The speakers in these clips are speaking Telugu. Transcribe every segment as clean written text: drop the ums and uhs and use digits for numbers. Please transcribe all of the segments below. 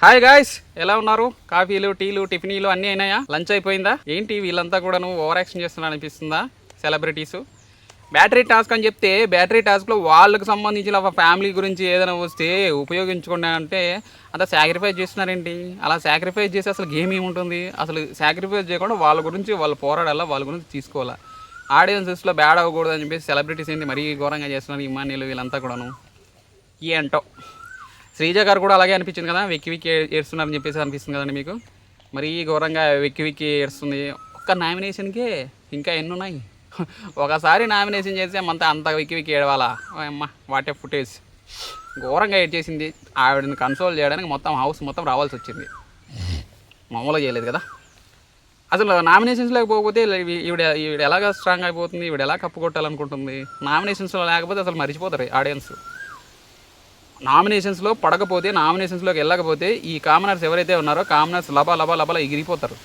హాయ్ గాయ్స్, ఎలా ఉన్నారు? కాఫీలు, టీలు, టిఫినీలు అన్నీ అయినాయా? లంచ్ అయిపోయిందా? ఏంటి వీళ్ళంతా కూడా నువ్వు ఓవర్ యాక్షన్ చేస్తున్నా అనిపిస్తుందా? సెలబ్రిటీస్ బ్యాటరీ టాస్క్ అని చెప్తే బ్యాటరీ టాస్క్లో వాళ్ళకి సంబంధించిన ఫ్యామిలీ గురించి ఏదైనా వస్తే ఉపయోగించుకోండి అంటే అంత సాక్రిఫైస్ చేస్తున్నారేంటి? అలా సాక్రిఫైస్ చేసి అసలు గేమ్ ఏముంటుంది? అసలు సాక్రిఫైస్ చేయకుండా వాళ్ళ గురించి వాళ్ళు పోరాడాలా, వాళ్ళ గురించి తీసుకోవాలా. ఆడియన్సెస్లో బ్యాడ్ అవ్వకూడదు అని చెప్పేసి సెలబ్రిటీస్ ఏంటి మరీ ఘోరంగా చేస్తున్నారు ఇమాన్యులు వీళ్ళంతా కూడాను. ఏంటో శ్రీజ గారు కూడా అలాగే అనిపించింది కదా, వెక్కి వెక్కి ఏడుస్తున్నారని చెప్పేసి అనిపిస్తుంది కదండి మీకు. మరీ ఘోరంగా వెక్కి వెక్కి ఏడుస్తుంది. ఒక్క నామినేషన్కే ఇంకా ఎన్ని ఉన్నాయి? ఒకసారి నామినేషన్ చేస్తే అంత వెక్కి వెక్కి ఏడవాలా? అమ్మ వాటే ఫుటేజ్ ఘోరంగా ఏడ్ చేసింది. ఆవిడని కన్సోల్ చేయడానికి మొత్తం హౌస్ మొత్తం రావాల్సి వచ్చింది. మామూలుగా చేయలేదు కదా. అసలు నామినేషన్స్లో పోకపోతే ఈవిడ ఎలాగ స్ట్రాంగ్ అయిపోతుంది, ఈవిడ ఎలా కప్పు కొట్టాలనుకుంటుంది? నామినేషన్స్లో లేకపోతే అసలు మర్చిపోతారు ఆడియన్స్. నామినేషన్స్లో పడకపోతే, నామినేషన్స్లోకి వెళ్ళకపోతే ఈ కామనర్స్ ఎవరైతే ఉన్నారో కామనర్స్ లబా ఎగిరిపోతారు.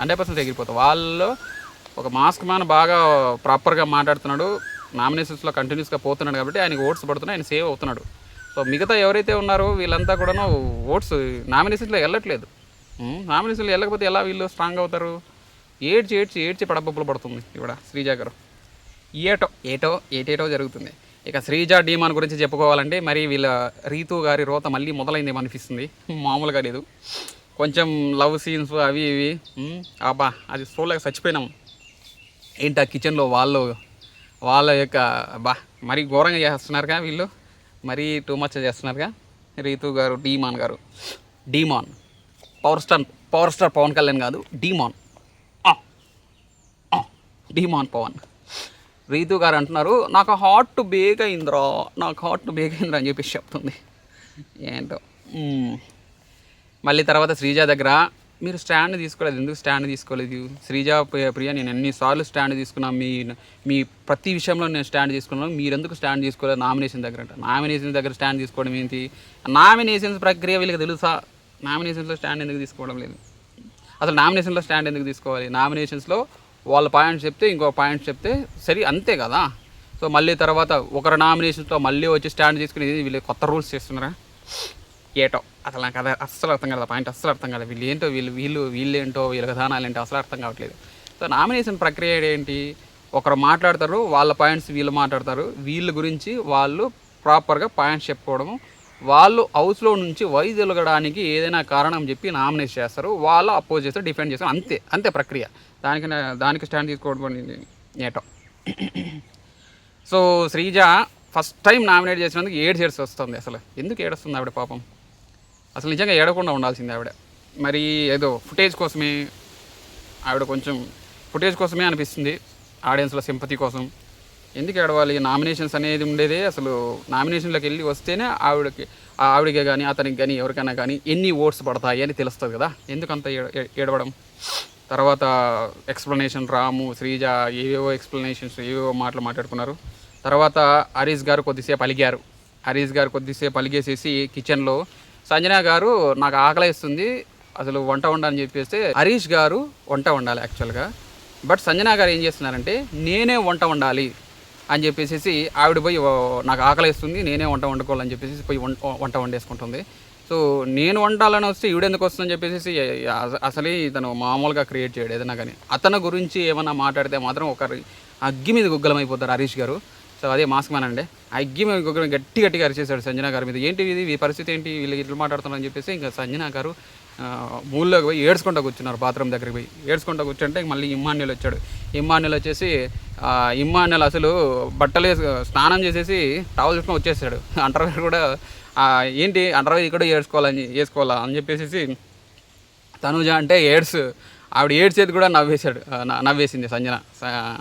100% ఎగిరిపోతారు. వాళ్ళు ఒక మాస్క్ మ్యాన్ బాగా ప్రాపర్గా మాట్లాడుతున్నాడు, నామినేషన్స్లో కంటిన్యూస్గా పోతున్నాడు కాబట్టి ఆయనకి ఓట్స్ పడుతున్నాయి, ఆయన సేవ్ అవుతున్నాడు. సో మిగతా ఎవరైతే ఉన్నారో వీళ్ళంతా కూడాను ఓట్స్ నామినేషన్స్లో వెళ్ళట్లేదు. నామినేషన్లో వెళ్ళకపోతే ఎలా వీళ్ళు స్ట్రాంగ్ అవుతారు? ఏడ్చి పడబొబ్బులు పడుతుంది ఇవిడ శ్రీజ గారు. ఏటేటో జరుగుతుంది. ఇక శ్రీజ డీమాన్ గురించి చెప్పుకోవాలంటే మరి వీళ్ళ రీతు గారి రోత మళ్ళీ మొదలైందేమో అనిపిస్తుంది. మామూలుగా లేదు. కొంచెం లవ్ సీన్స్ అవి ఇవి అబ్బా అది చూడలేక చచ్చిపోయినాం. ఏంటి ఆ కిచెన్లో వాళ్ళ యొక్క బా మరీ ఘోరంగా చేస్తున్నారుగా వీళ్ళు, మరీ టూ మచ్ చేస్తున్నారుగా. రీతు గారు demon power star Pawan Kalyan కాదు, డీమాన్ పవన్. రీతు గారు అంటున్నారు నాకు హార్ట్ బేక్ అయిందిరా అని చెప్పేసి చెప్తుంది. ఏంటో మళ్ళీ తర్వాత శ్రీజ దగ్గర మీరు స్టాండ్ తీసుకోలేదు, ఎందుకు స్టాండ్ తీసుకోలేదు? శ్రీజ ప్రియ నేను ఎన్నిసార్లు స్టాండ్ తీసుకున్నాను, మీ ప్రతి విషయంలో నేను స్టాండ్ తీసుకున్నాను, మీరెందుకు స్టాండ్ తీసుకోలేదు నామినేషన్ దగ్గర? నామినేషన్ దగ్గర స్టాండ్ తీసుకోవడం ఏంటి? నామినేషన్స్ ప్రక్రియ వీళ్ళకి తెలుసా? నామినేషన్స్లో స్టాండ్ ఎందుకు తీసుకోవడం లేదు? అసలు నామినేషన్లో స్టాండ్ ఎందుకు తీసుకోవాలి? నామినేషన్స్లో వాళ్ళ పాయింట్స్ చెప్తే ఇంకో పాయింట్స్ చెప్తే సరే, అంతే కదా. సో మళ్ళీ తర్వాత ఒకరు నామినేషన్స్లో మళ్ళీ వచ్చి స్టాండ్ తీసుకుని వీళ్ళు కొత్త రూల్స్ చేస్తున్నారా? ఏటో అసలు నాకు అది అస్సలు అర్థం కాదు. పాయింట్ అస్సలు అర్థం కాదు. వీళ్ళేంటో వీళ్ళ విధానాలు ఏంటో అసలు అర్థం కావట్లేదు. సో నామినేషన్ ప్రక్రియ ఏంటి? ఒకరు మాట్లాడతారు, వాళ్ళ పాయింట్స్ వీళ్ళు మాట్లాడతారు, వీళ్ళ గురించి వాళ్ళు ప్రాపర్గా పాయింట్స్ చెప్పుకోవడము, వాళ్ళు హౌస్లో నుంచి వైదొలగడానికి ఏదైనా కారణం చెప్పి నామినేట్ చేస్తారు, వాళ్ళు అపోజ్ చేస్తారు, డిఫెండ్ చేస్తారు, అంతే ప్రక్రియ. దానికి స్టాండ్ తీసుకోవడం ఏటో. So Sreeja first time nominate చేసినందుకు ఏడ్స్ వస్తుంది. అసలు ఎందుకు ఏడుస్తుంది ఆవిడ పాపం? అసలు నిజంగా ఏడకుండా ఉండాల్సింది ఆవిడ. మరి ఏదో ఫుటేజ్ కోసమే అనిపిస్తుంది, ఆడియన్స్లో సింపతి కోసం. ఎందుకు ఏడవాలి? నామినేషన్స్ అనేది ఉండేదే అసలు నామినేషన్లోకి వెళ్ళి వస్తేనే ఆవిడకే కానీ అతనికి కానీ ఎవరికైనా కానీ ఎన్ని ఓట్స్ పడతాయి అని తెలుస్తుంది కదా. ఎందుకంత ఏడవడం? తర్వాత ఎక్స్ప్లెనేషన్ రాము శ్రీజ ఏవేవో మాటలు మాట్లాడుకున్నారు. తర్వాత హరీష్ గారు కొద్దిసేపు అలిగేసేసి కిచెన్లో సంజన గారు నాకు ఆకలిస్తుంది అసలు వంట వండాలని చెప్పేస్తే హరీష్ గారు వంట వండాలి యాక్చువల్గా. బట్ సంజన గారు ఏం చేస్తున్నారంటే నేనే వంట వండాలి అని చెప్పేసి ఆవిడ పోయి నాకు ఆకలిస్తుంది నేనే వంట వండుకోవాలని చెప్పేసి పోయి వంట వండేసుకుంటుంది. సో నేను వండాలని వస్తే ఈవిడెందుకు వస్తుందని చెప్పేసి అసలే ఇతను మామూలుగా క్రియేట్ చేయడు ఏదైనా కానీ. అతని గురించి ఏమన్నా మాట్లాడితే మాత్రం ఒకరి అగ్గి మీద గుగ్గలం అయిపోతారు హరీష్ గారు. సో అదే మాస్క్ మ్యాన్ అండి. అగ్గి మీద గుగ్గలం గట్టిగా అరిచేశాడు సంజన గారి మీద. ఏంటి ఈ పరిస్థితి ఏంటి, వీళ్ళు ఇట్లా మాట్లాడుతున్నారని చెప్పేసి ఇంకా సంజన గారు మూల్లోకి పోయి ఏడ్చుకుంటూ కూర్చున్నారు. బాత్రూమ్ దగ్గరికి పోయి ఏడ్చుకుంటూ కూర్చుంటే మళ్ళీ ఇమ్మాన్యుల్ వచ్చాడు. ఇమ్మాన్యుల్ వచ్చేసి అసలు బట్టలు స్నానం చేసేసి టవల్ చూసుకొని వచ్చేసాడు. అండర్వేర్ కూడా ఏంటి అండర్వేర్ ఇక్కడ వేసుకోవాలా అని చెప్పేసి తనుజ అంటే ఆవిడ ఏడ్చేది కూడా నవ్వేసింది సంజన.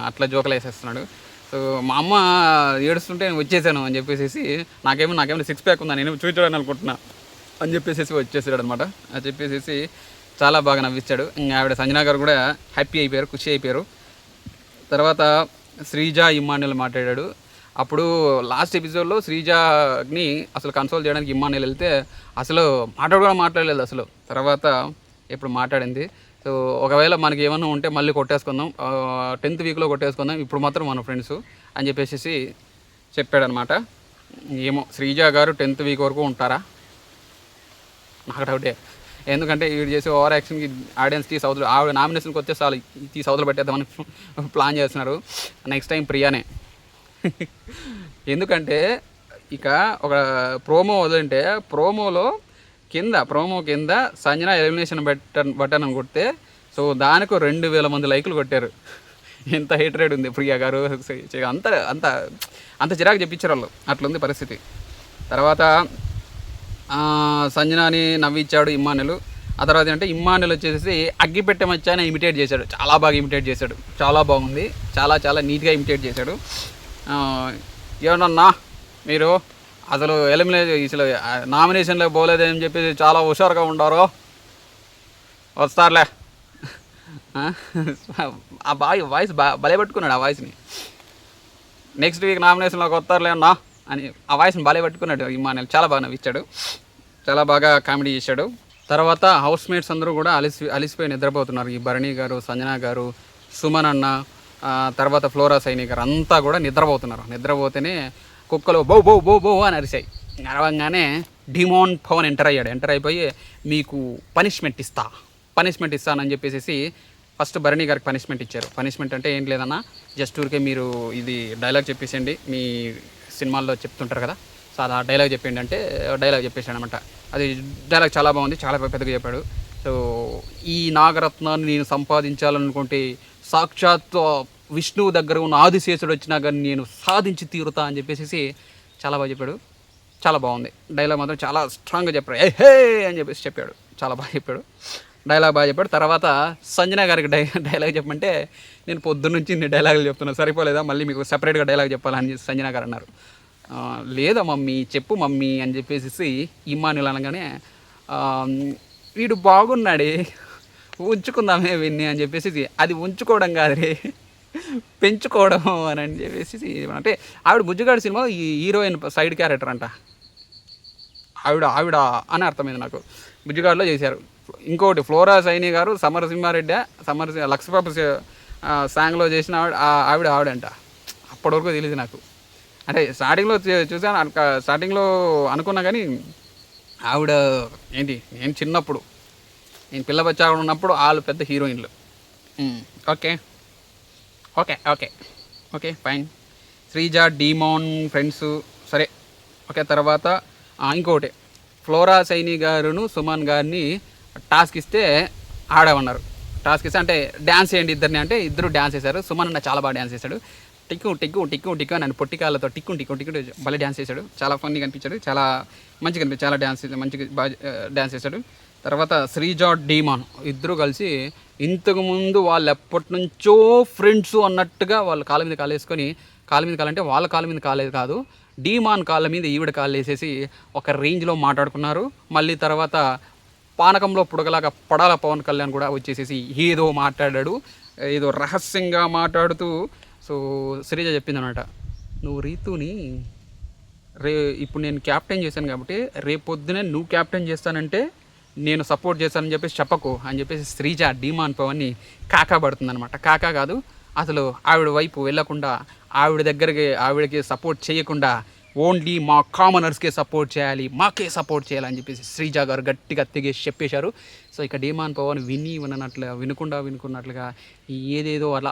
అట్లా జోకలు వేసేస్తున్నాడు. సో మా అమ్మ ఏడుస్తుంటే నేను వచ్చేసాను అని చెప్పేసి నాకేమో 6 ప్యాక్ ఉందా నేను చూపించడానికి అనుకుంటున్నా అని చెప్పేసి వచ్చేసాడు అనమాట. అని చెప్పేసి చాలా బాగా నవ్వించాడు. ఆవిడ సంజన గారు కూడా హ్యాపీ అయిపోయారు, ఖుషి అయిపోయారు. తర్వాత శ్రీజ ఇమ్మాన్యుల్ మాట్లాడాడు. అప్పుడు లాస్ట్ ఎపిసోడ్లో శ్రీజని అసలు కన్సోల్ చేయడానికి ఇమ్మాన్యుల్ వెళ్తే అసలు మాట్లాడలేదు అసలు. తర్వాత ఇప్పుడు మాట్లాడింది. సో ఒకవేళ మనకి ఏమన్నా ఉంటే మళ్ళీ కొట్టేసుకుందాం, 10th వీక్లో కొట్టేసుకుందాం, ఇప్పుడు మాత్రం మన ఫ్రెండ్స్ అని చెప్పేసి చెప్పాడనమాట. ఏమో శ్రీజ గారు 10th వీక్ వరకు ఉంటారా? నాకు డౌటే. ఎందుకంటే వీడు చేసే ఓవర్ యాక్షన్కి ఆడియన్స్కి సౌతులు ఆవిడ నామినేషన్కి వచ్చే చాలు ఈ సౌతులు పెట్టేద్దామని ప్లాన్ చేస్తున్నారు. నెక్స్ట్ టైం ప్రియానే. ఎందుకంటే ఇక ఒక ప్రోమో వదిలింటే ప్రోమో కింద సంజన ఎలిమినేషన్ బటన్ అని కొడితే సో దానికి 2000 మంది లైకులు కొట్టారు. ఎంత హేట్రేట్ ఉంది ప్రియా గారు. అంత అంత అంత చిరాకు చెప్పించారు వాళ్ళు. అట్లుంది పరిస్థితి. తర్వాత సంజనాని నవ్విచ్చాడు ఇమ్మానుయల్. ఆ తర్వాత ఏంటంటే ఇమ్మానుయల్ వచ్చేసి అగ్గిపెట్టె మచ్చాని ఇమిటేట్ చేశాడు. చాలా బాగా ఇమిటేట్ చేశాడు. చాలా బాగుంది. చాలా చాలా నీట్గా ఇమిటేట్ చేశాడు. ఏమన్నా మీరు అసలు అసలు నామినేషన్లో పోలేదని చెప్పేసి చాలా హుషారుగా ఉండారో వస్తారులే. ఆ వాయిస్ భలే పట్టుకున్నాడు. ఆ వాయిస్ని నెక్స్ట్ వీక్ నామినేషన్లోకి వస్తారులే అన్నా అని ఆ వాయిస్ని భలే పట్టుకున్నాడు ఇమ్మానుయల్. చాలా బాగా నవ్విచ్చాడు. చాలా బాగా కామెడీ చేశాడు. తర్వాత హౌస్ మేట్స్ అందరూ కూడా అలిసిపోయి నిద్రపోతున్నారు. ఈ భరణి గారు, సంజన గారు, సుమన్ అన్న, తర్వాత ఫ్లోరా సైని గారు అంతా కూడా నిద్రపోతున్నారు. నిద్రపోతేనే కుక్కలు బో బో బో బో అని అరిశాయి. అరవంగానే డిమాన్ పవన్ ఎంటర్ అయిపోయి మీకు పనిష్మెంట్ ఇస్తానని చెప్పేసి ఫస్ట్ భరణి గారికి పనిష్మెంట్ ఇచ్చారు. పనిష్మెంట్ అంటే ఏం లేదన్నా, జస్ట్ ఊరికే మీరు ఇది డైలాగ్ చెప్పేసేయండి, మీ సినిమాల్లో చెప్తుంటారు కదా, సో అది ఆ డైలాగ్ చెప్పండి అంటే డైలాగ్ చెప్పేసాడు అనమాట. అది డైలాగ్ చాలా బాగుంది, చాలా పెద్దగా చెప్పాడు. సో ఈ నాగరత్నాన్ని నేను సంపాదించాలనుకుంటే సాక్షాత్ విష్ణువు దగ్గర ఉన్న ఆదిశేషుడు వచ్చినా కానీ నేను సాధించి తీరుతా అని చెప్పేసి చాలా బాగా చెప్పాడు. చాలా బాగుంది డైలాగ్, మాత్రం చాలా స్ట్రాంగ్గా చెప్పాడు. హే అని చెప్పేసి చెప్పాడు. చాలా బాగా చెప్పాడు. డైలాగ్ బాగా చెప్పాడు. తర్వాత సంజన గారికి డైలాగ్ చెప్పమంటే నేను పొద్దున్నుంచి ఇన్ని డైలాగులు చెప్తున్నాను, సరిపోలేదా, మళ్ళీ మీకు సపరేట్గా డైలాగ్ చెప్పాలని సంజన గారు అన్నారు. లేదా మమ్మీ చెప్పు మమ్మీ అని చెప్పేసి ఇమ్మానుయల్ అనగానే వీడు బాగున్నాడే ఉంచుకుందామే విన్ని అని చెప్పేసి, అది ఉంచుకోవడం కాదురే పెంచుకోవడం అని చెప్పేసి, అంటే ఆవిడ బుజ్జిగాడి సినిమా ఈ హీరోయిన్ సైడ్ క్యారెక్టర్ అంట. ఆవిడ అని అర్థమైంది నాకు. బుజ్జిగాడిలో చేశారు. ఇంకోటి ఫ్లోరా సైని గారు సమరసింహారెడ్డి లక్ష్మీబాబు సాంగ్లో చేసిన ఆవిడంట. అప్పటివరకు తెలియదు నాకు. అంటే స్టార్టింగ్లో చూసాను, స్టార్టింగ్లో అనుకున్నా కానీ ఆవిడ ఏంటి, నేను చిన్నప్పుడు నేను పిల్ల బచ్చా ఉన్నప్పుడు వాళ్ళు పెద్ద హీరోయిన్లు. Okay okay okay okay fine. Sreeja, demon friends సరే ఓకే. తర్వాత ఇంకోటి ఫ్లోరా సైని గారును సుమన్ గారిని టాస్క్ ఇస్తే ఆడమన్నారు. టాస్క్ ఇస్తే అంటే డ్యాన్స్ చేయండి ఇద్దరిని అంటే ఇద్దరు డ్యాన్స్ చేశారు. సుమన్ అన్న చాలా బాగా డ్యాన్స్ చేశాడు. టిక్కు టిక్కు టిక్కు టిక్కు అని పొట్టికాళ్ళతో టిక్కు టిక్కు టిక్కు భలే డ్యాన్స్ చేశాడు. చాలా ఫన్నీ కనిపించాడు. చాలా మంచిగా కనిపించాడు. చాలా మంచిగా బాగా డ్యాన్స్ చేశాడు. తర్వాత శ్రీజ, డీమాన్ ఇద్దరు కలిసి ఇంతకుముందు వాళ్ళు ఎప్పటి నుంచో ఫ్రెండ్స్ అన్నట్టుగా వాళ్ళు కాళ్ళ మీద కాలేసుకొని, కాళ్ళ మీద కాలంటే వాళ్ళ కాళ్ళ మీద కాలేదు కాదు, డీమాన్ కాళ్ళ మీద ఈవిడ కాళ్ళు వేసేసి ఒక రేంజ్లో మాట్లాడుకున్నారు. మళ్ళీ తర్వాత పానకంలో పుడగలాగా పడాల పవన్ కళ్యాణ్ కూడా వచ్చేసేసి ఏదో మాట్లాడాడు. ఏదో రహస్యంగా మాట్లాడుతూ సో శ్రీజ చెప్పింది అనమాట, నువ్వు రీతుని ఇప్పుడు నేను క్యాప్టెన్ చేశాను కాబట్టి రేపొద్దునే నువ్వు క్యాప్టెన్ చేస్తానంటే నేను సపోర్ట్ చేస్తానని చెప్పేసి చెప్పకు అని చెప్పేసి శ్రీజ డీమాన్ పవన్ని కాకా పడుతుందనమాట. కాకా కాదు, అసలు ఆవిడ వైపు వెళ్ళకుండా ఆవిడకి సపోర్ట్ చేయకుండా ఓన్లీ మా కామనర్స్కే సపోర్ట్ చేయాలి, మాకే సపోర్ట్ చేయాలని చెప్పేసి శ్రీజ గారు గట్టిగా తెగేసి చెప్పేశారు. సో ఇక డీమాన్ పవన్ వినుకున్నట్లుగా ఏదేదో అలా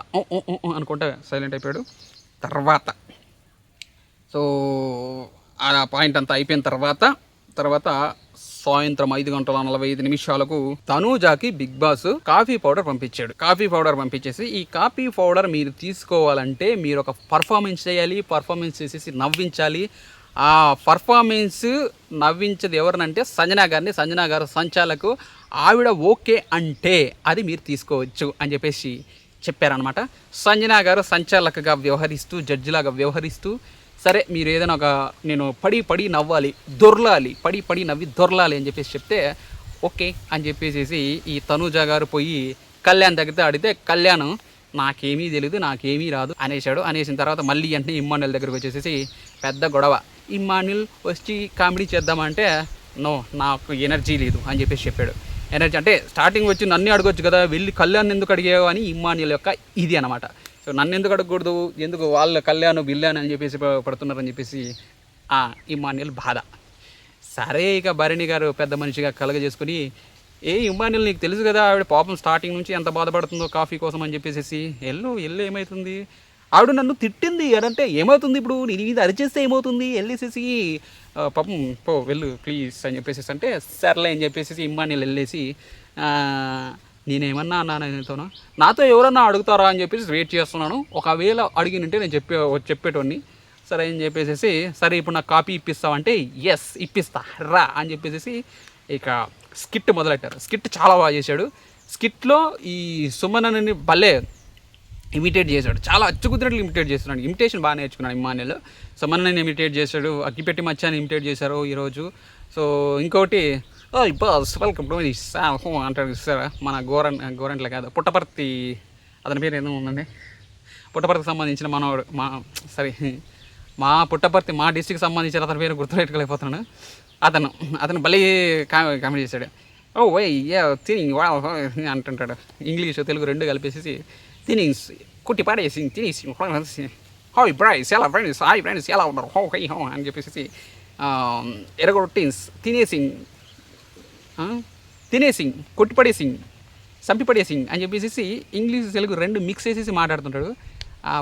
అనుకుంటా సైలెంట్ అయిపోయాడు. తర్వాత సో ఆ పాయింట్ అంతా అయిపోయిన తర్వాత సాయంత్రం 5:45 తనూజాకి బిగ్ బాస్ కాఫీ పౌడర్ పంపించాడు. కాఫీ పౌడర్ పంపించేసి ఈ కాఫీ పౌడర్ మీరు తీసుకోవాలంటే మీరు ఒక పర్ఫార్మెన్స్ చేయాలి, పర్ఫార్మెన్స్ చేసేసి నవ్వించాలి. ఆ పర్ఫార్మెన్స్ నవ్వించేది ఎవరినంటే సంజన గారిని. సంజన గారు సంచాలకు, ఆవిడ ఓకే అంటే అది మీరు తీసుకోవచ్చు అని చెప్పేసి చెప్పారనమాట. సంజన గారు సంచాలకగా వ్యవహరిస్తూ, జడ్జిలాగా వ్యవహరిస్తూ, సరే మీరు ఏదైనా నేను పడి నవ్వాలి, పడి నవ్వి దొరలాలి అని చెప్పేసి చెప్తే ఓకే అని చెప్పేసి ఈ తనూజ గారు పోయి కళ్యాణ్ దగ్గర అడిగితే కళ్యాణ్ నాకేమీ తెలియదు, నాకేమీ రాదు అనేసాడు. అనేసిన తర్వాత మళ్ళీ అంటే ఇమ్మానుయల్ దగ్గరకు వచ్చేసి పెద్ద గొడవ. ఇమ్మానుయల్ వచ్చి కామెడీ చేద్దామంటే నో, నాకు ఎనర్జీ లేదు అని చెప్పేసి చెప్పాడు. ఎనర్జీ అంటే స్టార్టింగ్ వచ్చి నన్ను అడగొచ్చు కదా, వెళ్ళి కళ్యాణ్ ఎందుకు అడిగావు అని ఇమ్మానుయల్ యొక్క ఇది అనమాట. సో నన్ను ఎందుకు అడగకూడదు, ఎందుకు వాళ్ళ కళ్యాణ్ బిల్లాన్ అని చెప్పేసి పడుతున్నారని చెప్పేసి ఇమ్మానుయల్ బాధ. సరే ఇక భరణి గారు పెద్ద మనిషిగా కలగజేసుకుని, ఇమ్మానుయల్ నీకు తెలుసు కదా ఆవిడ పాపం స్టార్టింగ్ నుంచి ఎంత బాధపడుతుందో కాఫీ కోసం అని చెప్పేసి, ఎల్లు ఏమవుతుంది, ఆవిడ నన్ను తిట్టింది అంటే ఏమవుతుంది, ఇప్పుడు నేను ఇది అరిచేస్తే ఏమవుతుంది, వెళ్ళేసేసి పాపం పో వెళ్ళు ప్లీజ్ అని చెప్పేసి అంటే సర్లే అని చెప్పేసి ఇమ్మానుయల్ వెళ్ళేసి, నేనేమన్నా అన్నాను నాతో ఎవరన్నా అడుగుతారా అని చెప్పేసి వెయిట్ చేస్తున్నాను, ఒకవేళ అడిగినంటే నేను చెప్పేటోడిని. సరే అని చెప్పేసి, సరే ఇప్పుడు నాకు కాపీ ఇప్పిస్తావంటే ఎస్ ఇప్పిస్తా రా అని చెప్పేసి ఇక స్కిట్ మొదలెట్టారు. స్కిట్ చాలా బాగా చేశాడు. స్కిట్లో ఈ సుమన్ అని భలే ఇమిటేట్ చేశాడు, చాలా అచ్చుకుతున్నట్లు ఇమిటేట్ చేస్తున్నాడు. ఇమిటేషన్ బాగా నేర్చుకున్నాడు ఇమ్మానుయల్. సుమన్ అని ఇమిటేట్ చేశాడు, అగ్గిపెట్టి మచ్చాన్ని ఇమిటేట్ చేశారు ఈరోజు. సో ఇంకోటి బాస్ వెల్కమ్ టు అంటాడు సార్, మన గోరంట్ల కాదు పుట్టపర్తి, అతని పేరు ఏదో ఉందండి, పుట్టపర్తికి సంబంధించిన మనవాడు మా పుట్టపర్తి మా డిస్టిక్కి సంబంధించిన అతని పేరు గుర్తుపెట్టుకోలేకపోతున్నాను. అతను భలే కామెడీ చేశాడు. ఓ వై తినింగ్ అంటుంటాడు, ఇంగ్లీష్ తెలుగు రెండు కలిపేసి తినింగ్స్ కుట్టి పాడేసి తినేసి హాయ్ బ్రైస్ ఎలా ఫ్రెండ్స్ హాయ్ ఫ్రెండ్స్ ఎలా ఉన్నారు హో హై హో అని చెప్పేసి ఎరగొట్టిన్స్ తినేసింగ్ కొట్టిపడేసింగ్ సంపిపడేసింగ్ అని చెప్పేసి ఇంగ్లీష్ తెలుగు రెండు మిక్స్ చేసేసి మాట్లాడుతుంటాడు.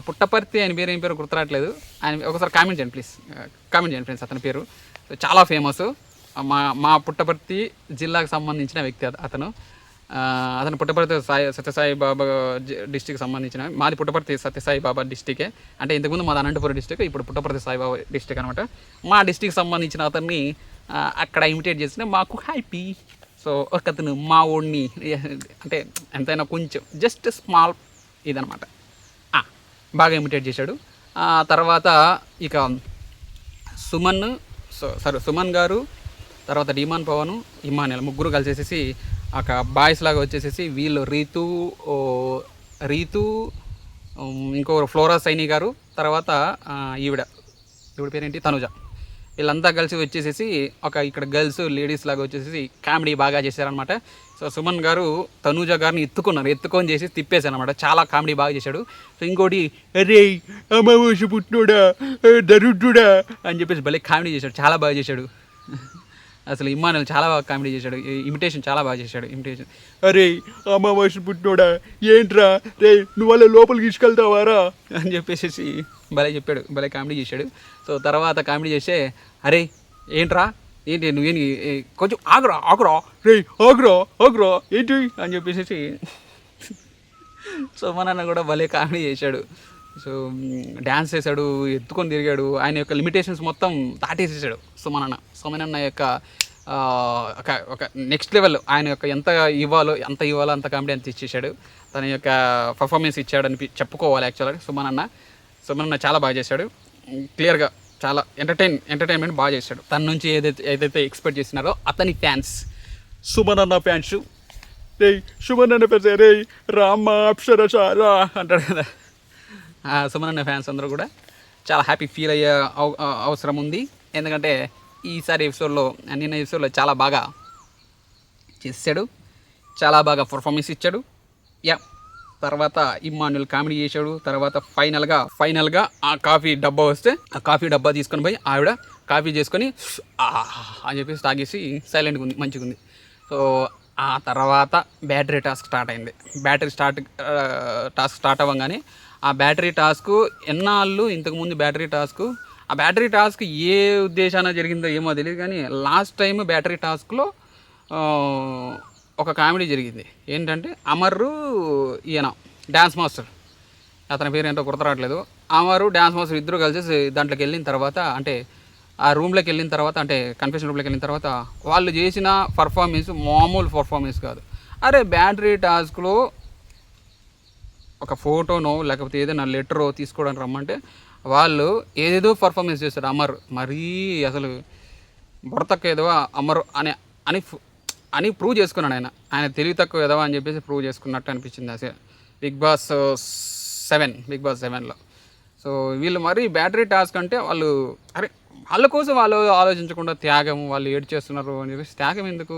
పుట్టపర్తి ఆయన పేరు ఏం పేరు గుర్తురాట్లేదు, ఆయన ఒకసారి కామెంట్ చేయండి ప్లీజ్, కామెంట్ చేయండి ఫ్రెండ్స్. అతని పేరు చాలా ఫేమస్, మా పుట్టపర్తి జిల్లాకు సంబంధించిన వ్యక్తి అతను పుట్టపర్తి సత్యసాయి బాబా డిస్టిక్కి సంబంధించిన, మాది పుట్టపర్తి సత్యసాయి బాబా డిస్టికే, అంటే ఇంతకుముందు మాది అనంతపురం డిస్టిక్, ఇప్పుడు పుట్టపర్తి సాయిబాబా డిస్టిక్ అనమాట. మా డిస్టిక్కి సంబంధించిన అతన్ని అక్కడ ఇమిటేట్ చేసిన మాకు హ్యాపీ. సో ఒకతను మా ఊడిని అంటే ఎంతైనా కొంచెం జస్ట్ స్మాల్ ఇదనమాట, బాగా ఇమిటేట్ చేశాడు. తర్వాత ఇక సుమన్ గారు, తర్వాత డిమాన్ పవన్, ఇమ్మానుయల్ ముగ్గురు కలిసేసి ఒక బాయ్స్ లాగా వచ్చేసేసి వీళ్ళు రీతు ఇంకో ఫ్లోరా సైని గారు, తర్వాత ఈవిడ పేరేంటి తనుజ, వీళ్ళంతా కలిసి వచ్చేసేసి ఇక్కడ గర్ల్స్ లేడీస్ లాగా వచ్చేసి కామెడీ బాగా చేశారనమాట. సో సుమన్ గారు తనూజ గారిని ఎత్తుకొని చేసి తిప్పేశారు అనమాట, చాలా కామెడీ బాగా చేశాడు. సో ఇంకోటి అరే అమావాస్య పుట్టినోడా దరుడ్డా అని చెప్పేసి భలే కామెడీ చేశాడు, చాలా బాగా చేశాడు. అసలు ఇమ్మానుయల్ చాలా బాగా కామెడీ చేశాడు, ఇమిటేషన్ చాలా బాగా చేశాడు. ఇమిటేషన్ అరే అమావాస్య పుట్టినోడా ఏంట్రా రే నువ్వు వాళ్ళ లోపలికి తీసుకెళ్తావారా అని చెప్పేసి భలే చెప్పాడు, భలే కామెడీ చేశాడు. సో తర్వాత కామెడీ చేస్తే అరే ఏంట్రా ఏంటి నువ్వేంటి కొంచెం ఆగురా రే ఆగురా ఏంటి అని చెప్పేసి సో మన కూడా భలే కామెడీ చేశాడు. సో డ్యాన్స్ చేశాడు, ఎత్తుకొని తిరిగాడు, ఆయన యొక్క లిమిటేషన్స్ మొత్తం దాటేసేసాడు సుమనన్న యొక్క ఒక నెక్స్ట్ లెవెల్, ఆయన యొక్క ఎంత ఇవ్వాలో అంత కామెడీ అంత ఇచ్చేసాడు. తన యొక్క పర్ఫార్మెన్స్ ఇచ్చాడని చెప్పుకోవాలి యాక్చువల్గా. సుమనన్న చాలా బాగా చేశాడు, క్లియర్గా చాలా ఎంటర్టైన్మెంట్ బాగా చేశాడు. తన నుంచి ఏదైతే ఎక్స్పెక్ట్ చేసినారో అతని ఫ్యాన్స్ సుమనన్న ఫ్యాన్స్ రే సుమనన్న ఫ్యాన్స్ రే రామ్మ అప్సరసారా అంటాడు కదా, సుమనన్న ఫ్యాన్స్ అందరూ కూడా చాలా హ్యాపీ ఫీల్ అయ్యే అవసరం ఉంది. ఎందుకంటే ఈసారి నిన్న ఎపిసోడ్లో చాలా బాగా చేశాడు, చాలా బాగా పర్ఫార్మెన్స్ ఇచ్చాడు. తర్వాత ఇమ్మానుయల్ కామెడీ చేశాడు. తర్వాత ఫైనల్గా ఆ కాఫీ డబ్బా వస్తే ఆ కాఫీ డబ్బా తీసుకొని పోయి ఆవిడ కాఫీ చేసుకొని అని చెప్పేసి తాగేసి సైలెంట్గా ఉంది, మంచిగా ఉంది. సో ఆ తర్వాత బ్యాటరీ టాస్క్ స్టార్ట్ అయింది. టాస్క్ స్టార్ట్ అవ్వగానే ఆ బ్యాటరీ టాస్క్ ఎన్నాళ్ళు ఇంతకుముందు ఆ బ్యాటరీ టాస్క్ ఏ ఉద్దేశాన జరిగిందో ఏమో తెలియదు, కానీ లాస్ట్ టైం బ్యాటరీ టాస్క్లో ఒక కామెడీ జరిగింది. ఏంటంటే అమరు ఈయన డ్యాన్స్ మాస్టర్, అతని పేరు ఏంటో గుర్తురావట్లేదు, అమరు డ్యాన్స్ మాస్టర్ ఇద్దరు కలిసి దాంట్లోకి వెళ్ళిన తర్వాత, అంటే ఆ రూమ్లోకి వెళ్ళిన తర్వాత, అంటే కన్ఫెషన్ రూమ్లోకి వెళ్ళిన తర్వాత వాళ్ళు చేసిన పర్ఫార్మెన్స్ మామూలు పర్ఫార్మెన్స్ కాదు. అరే బ్యాటరీ టాస్క్లో ఒక ఫోటోనో లేకపోతే ఏదైనా లెటరో తీసుకోవడానికి రమ్మంటే వాళ్ళు ఏదేదో పర్ఫార్మెన్స్ చేస్తారు. అమర్ మరీ అసలు బుర్రతక్క ఏదో అమర్ అని ప్రూవ్ చేసుకున్నాడు. ఆయన తెలివి తక్కువ ఏదో అని చెప్పేసి ప్రూవ్ చేసుకున్నట్టు అనిపించింది అసలు బిగ్ బాస్ 7లో. సో వీళ్ళు మరీ బ్యాటరీ టాస్క్ అంటే వాళ్ళు వాళ్ళ కోసం వాళ్ళు ఆలోచించకుండా త్యాగం, వాళ్ళు ఏడు చేస్తున్నారు అని చెప్పేసి, త్యాగం ఎందుకు?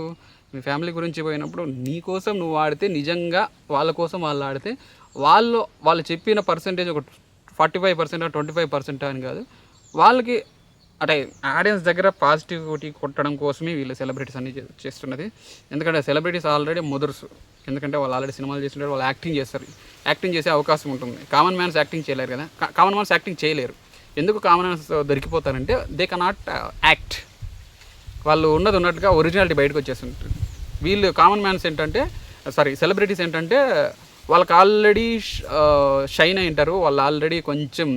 మీ ఫ్యామిలీ గురించి పోయినప్పుడు నీ కోసం నువ్వు ఆడితే, నిజంగా వాళ్ళ కోసం వాళ్ళు ఆడితే వాళ్ళు చెప్పిన పర్సంటేజ్ ఒక 45% 25% అని కాదు, వాళ్ళకి అంటే ఆడియన్స్ దగ్గర పాజిటివిటీ కొట్టడం కోసమే వీళ్ళు సెలబ్రిటీస్ అన్ని చేస్తున్నది. ఎందుకంటే సెలబ్రిటీస్ ఆల్రెడీ మొదరుసు, ఎందుకంటే వాళ్ళు ఆల్రెడీ సినిమాలు చేస్తుంటారు, వాళ్ళు యాక్టింగ్ చేస్తారు, యాక్టింగ్ చేసే అవకాశం ఉంటుంది. కామన్ మ్యాన్స్ యాక్టింగ్ చేయలేరు కదా, కామన్ మ్యాన్స్ యాక్టింగ్ చేయలేరు. ఎందుకు కామన్ మ్యాన్స్ దొరికిపోతారంటే దే కెనాట్ యాక్ట్, వాళ్ళు ఉన్నది ఉన్నట్టుగా ఒరిజినాలిటీ బయటకు వచ్చేస్తుంటారు. వీళ్ళు కామన్ మ్యాన్స్ ఏంటంటే సెలబ్రిటీస్ ఏంటంటే వాళ్ళకి ఆల్రెడీ షైన్ అయి ఉంటారు, వాళ్ళు ఆల్రెడీ కొంచెం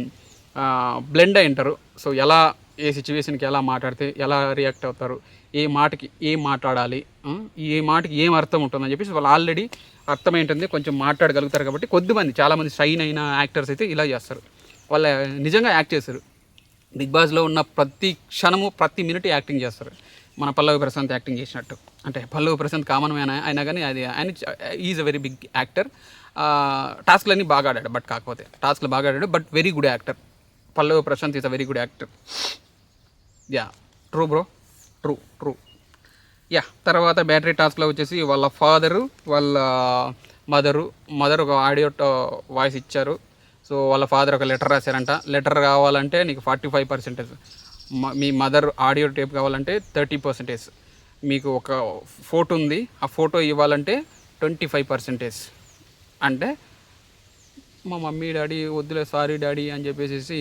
బ్లెండ్ అయి ఉంటారు. సో ఎలా ఏ సిచ్యువేషన్కి ఎలా మాట్లాడితే ఎలా రియాక్ట్ అవుతారు, ఏ మాటకి ఏం మాట్లాడాలి, ఏ మాటకి ఏం అర్థం ఉంటుందని చెప్పేసి వాళ్ళు ఆల్రెడీ అర్థమైంటుంది, కొంచెం మాట్లాడగలుగుతారు. కాబట్టి కొద్దిమంది చాలామంది షైన్ అయిన యాక్టర్స్ అయితే ఇలా చేస్తారు, వాళ్ళు నిజంగా యాక్ట్ చేస్తారు. బిగ్ బాస్లో ఉన్న ప్రతి క్షణము ప్రతి మినిట్ యాక్టింగ్ చేస్తారు. మన పల్లవి ప్రశాంత్ యాక్టింగ్ చేసినట్టు, అంటే పల్లవి ప్రశాంత్ కామన్ మ్యాన్ అయినా కానీ అది ఆయన is a very big actor. టాస్క్లన్నీ బాగా ఆడాడు, బట్ కాకపోతే టాస్క్లు బాగా ఆడాడు, but very good actor. Pallavi Prashanth is a very good actor. Yeah, true bro, true. Yeah, తర్వాత బ్యాటరీ టాస్క్లో వచ్చేసి వాళ్ళ ఫాదరు వాళ్ళ మదరు ఒక ఆడియో వాయిస్ ఇచ్చారు. సో వాళ్ళ ఫాదర్ ఒక లెటర్ రాశారంట. లెటర్ కావాలంటే నీకు 45%, మీ మదర్ ఆడియో టేప్ కావాలంటే 30%, మీకు ఒక ఫోటో ఉంది ఆ ఫోటో ఇవ్వాలంటే 25%. అంటే మా మమ్మీ డాడీ వద్దులే, సారీ డాడీ అని చెప్పేసి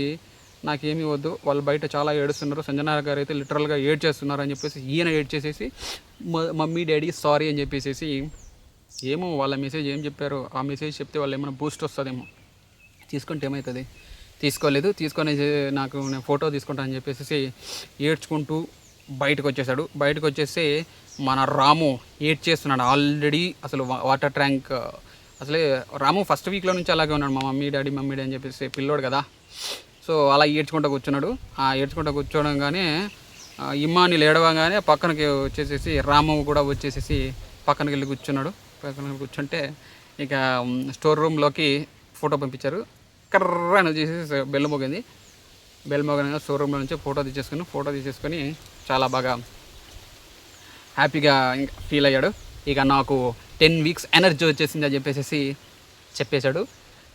నాకేమీ వద్దు, వాళ్ళు బయట చాలా ఏడుస్తున్నారు, సంజన గారు అయితే లిటరల్గా ఏడ్చేస్తున్నారు అని చెప్పేసి ఈయన ఏడ్చేసేసి మమ్మీ డాడీ సారీ అని చెప్పేసి, ఏమో వాళ్ళ మెసేజ్ ఏం చెప్పారో ఆ మెసేజ్ చెప్తే వాళ్ళు ఏమైనా బూస్ట్ వస్తుందేమో, తీసుకుంటే ఏమవుతుంది, తీసుకోలేదు. తీసుకొని నాకు నేను ఫోటో తీసుకుంటానని చెప్పేసి ఏడ్చుకుంటూ బయటకు వచ్చేసాడు. బయటకు వచ్చేసి మన రాము ఏడ్చేస్తున్నాడు ఆల్రెడీ. అసలు వాటర్ ట్యాంక్ అసలే రాము ఫస్ట్ వీక్లో నుంచి అలాగే ఉన్నాడు, మా మమ్మీ డాడీ అని చెప్పేసి పిల్లోడు కదా. సో అలా ఏడ్చుకుంటూ కూర్చున్నాడు. ఆ ఏడ్చుకుంటూ కూర్చోడంగానే ఇమ్మాని ఏడవగానే పక్కనకి వచ్చేసేసి రాము కూడా వచ్చేసేసి పక్కనకి వెళ్ళి కూర్చున్నాడు. పక్కన కూర్చుంటే ఇక స్టోర్ రూమ్లోకి ఫోటో పంపించారు. కర్రని వచ్చేసి బెల్ మోగింది. బెల్ మోగిన స్టోర్ రూమ్లో నుంచి ఫోటో తీసేసుకొని చాలా బాగా హ్యాపీగా ఫీల్ అయ్యాడు. ఇక నాకు 10 వీక్స్ ఎనర్జీ వచ్చేసింది అని చెప్పేశాడు.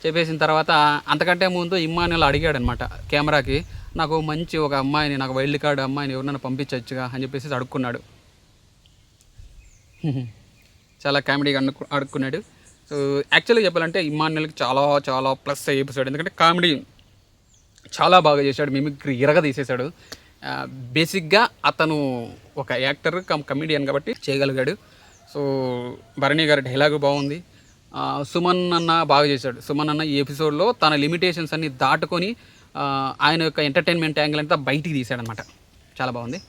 చెప్పేసిన తర్వాత అంతకంటే ముందు ఇమ్మానుయల్ అడిగాడు అనమాట కెమెరాకి, నాకు మంచి ఒక అమ్మాయిని, నాకు వైల్డ్ కార్డ్ అమ్మాయిని ఎవరినైనా పంపించవచ్చుగా అని చెప్పేసి అడుక్కున్నాడు. చాలా కామెడీగా అడుక్కున్నాడు. సో యాక్చువల్గా చెప్పాలంటే ఇమ్మానుయల్కి చాలా చాలా ప్లస్ ఎపిసోడ్, ఎందుకంటే కామెడీ చాలా బాగా చేశాడు, మిమిక్రీ తీసేశాడు. బేసిక్గా అతను ఒక యాక్టర్ కమిడియన్ కాబట్టి చేయగలిగాడు. సో భరణి గారి డైలాగు బాగుంది. సుమన్ అన్న బాగా చేశాడు. సుమన్ అన్న ఈ ఎపిసోడ్లో తన లిమిటేషన్స్ అన్ని దాటుకొని ఆయన యొక్క ఎంటర్టైన్మెంట్ యాంగిల్ అంతా బయటికి తీశాడనమాట. చాలా బాగుంది.